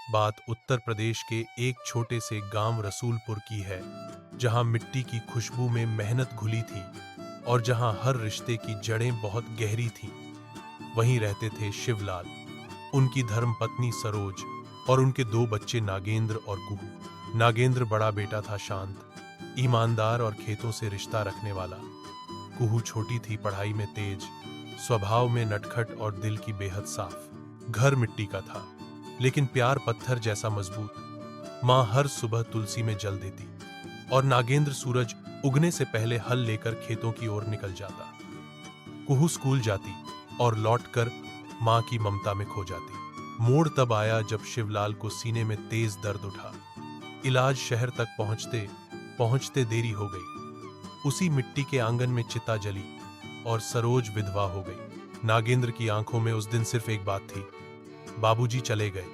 बात उत्तर प्रदेश के एक छोटे से गांव रसूलपुर की है, जहां मिट्टी की खुशबू में मेहनत घुली थी और जहां हर रिश्ते की जड़ें बहुत गहरी थीं। वहीं रहते थे शिवलाल, उनकी धर्मपत्नी सरोज और उनके दो बच्चे नागेंद्र और कुहू। नागेंद्र बड़ा बेटा था, शांत, ईमानदार और खेतों से रिश्ता रखने वाला। कुहू छोटी थी, पढ़ाई में तेज, स्वभाव में नटखट और दिल की बेहद साफ। घर मिट्टी का था, लेकिन प्यार पत्थर जैसा मजबूत। माँ हर सुबह तुलसी में जल देती और नागेंद्र सूरज उगने से पहले हल लेकर खेतों की ओर निकल जाता। कुहू स्कूल जाती और लौटकर माँ की ममता में खो जाती। मोड़ तब आया जब शिवलाल को सीने में तेज दर्द उठा। इलाज शहर तक पहुंचते पहुंचते देरी हो गई। उसी मिट्टी के आंगन में चिता जली और सरोज विधवा हो गई। नागेंद्र की आंखों में उस दिन सिर्फ एक बात थी, बाबूजी चले गए,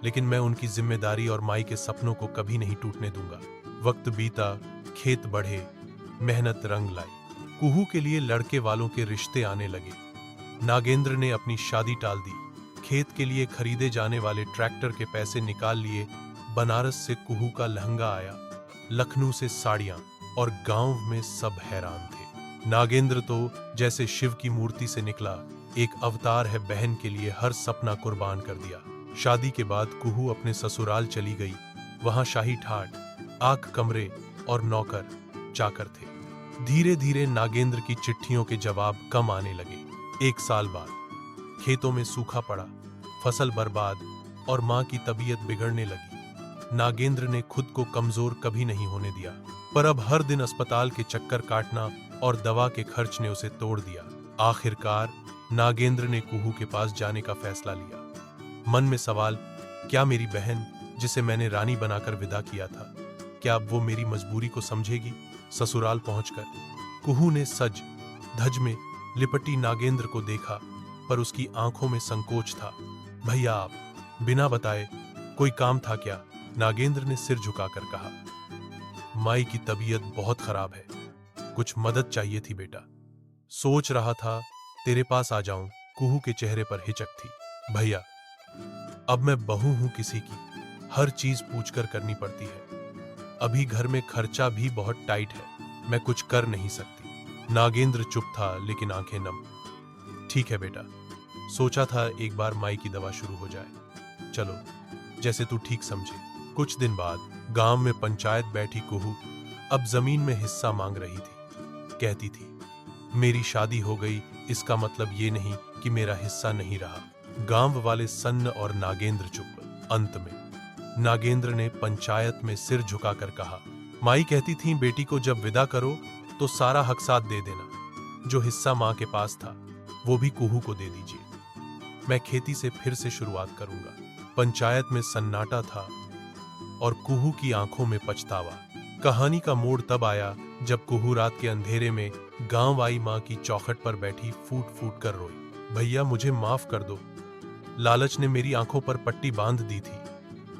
लेकिन मैं उनकी जिम्मेदारी और माई के सपनों को कभी नहीं टूटने दूंगा। वक्त बीता, खेत बढ़े, मेहनत रंग लाई। कुहू के लिए लड़के वालों के रिश्ते आने लगे। नागेंद्र ने अपनी शादी टाल दी, खेत के लिए खरीदे जाने वाले ट्रैक्टर के पैसे निकाल लिए। बनारस से कुहू का लहंगा आया, लखनऊ से साड़ियां, और गांव में सब हैरान थे। नागेंद्र तो जैसे शिव की मूर्ति से निकला, एक अवतार है। बहन के लिए हर सपना कुर्बान कर दिया। शादी के बाद कुहू अपने ससुराल चली गई। वहां शाही ठाट, आक कमरे और नौकर चाकर थे। धीरे धीरे नागेंद्र की चिट्ठियों के जवाब कम आने लगे। 1 साल बाद खेतों में सूखा पड़ा, फसल बर्बाद और मां की तबीयत बिगड़ने लगी। नागेंद्र ने खुद को कमजोर कभी नहीं होने दिया, पर अब हर दिन अस्पताल के चक्कर काटना और दवा के खर्च ने उसे तोड़ दिया। आखिरकार नागेंद्र ने कुहू के पास जाने का फैसला लिया। मन में सवाल, क्या मेरी बहन, जिसे मैंने रानी बनाकर विदा किया था, क्या अब वो मेरी मजबूरी को समझेगी? ससुराल पहुंचकर कुहू ने सज धज में लिपटी नागेंद्र को देखा, पर उसकी आंखों में संकोच था। भैया, आप बिना बताए, कोई काम था क्या? नागेंद्र ने सिर झुकाकर कहा। माई की तबीयत बहुत खराब है, कुछ मदद चाहिए थी बेटा। सोच रहा था तेरे पास आ जाऊं। कुहू के चेहरे पर हिचक थी। भैया, अब मैं बहू हूं किसी की, हर चीज पूछकर करनी पड़ती है। अभी घर में खर्चा भी बहुत टाइट है, मैं कुछ कर नहीं सकती। नागेंद्र चुप था, लेकिन आंखें नम। ठीक है बेटा, सोचा था एक बार माई की दवा शुरू हो जाए। चलो, जैसे तू ठीक समझे। कुछ दिन बाद गांव में पंचायत बैठी। कुहू अब जमीन में हिस्सा मांग रही थी। कहती थी, मेरी शादी हो गई, इसका मतलब ये नहीं कि मेरा हिस्सा नहीं रहा। गांव वाले सन्न और नागेंद्र चुप। अंत में नागेंद्र ने पंचायत में सिर झुकाकर कहा, माई कहती थी बेटी को जब विदा करो तो सारा हक साथ दे देना। जो हिस्सा मां के पास था वो भी कुहू को दे दीजिए। मैं खेती से फिर से शुरुआत करूंगा। पंचायत में सन्नाटा था और कुहू की आंखों में पछतावा। कहानी का मोड़ तब आया जब कुहू रात के अंधेरे में गांव आई मां की चौखट पर बैठी फूट फूट कर रोई। भैया, मुझे माफ कर दो, लालच ने मेरी आंखों पर पट्टी बांध दी थी।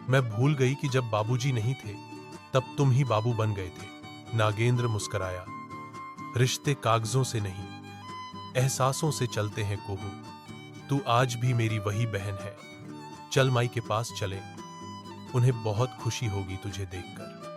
मैं भूल गई कि जब बाबूजी नहीं थे तब तुम ही बाबू बन गए थे। नागेंद्र मुस्कुराया। रिश्ते कागजों से नहीं, एहसासों से चलते हैं कुहू। तू आज भी मेरी वही बहन है। चल माई के पास चले, उन्हें बहुत खुशी होगी तुझे देखकर।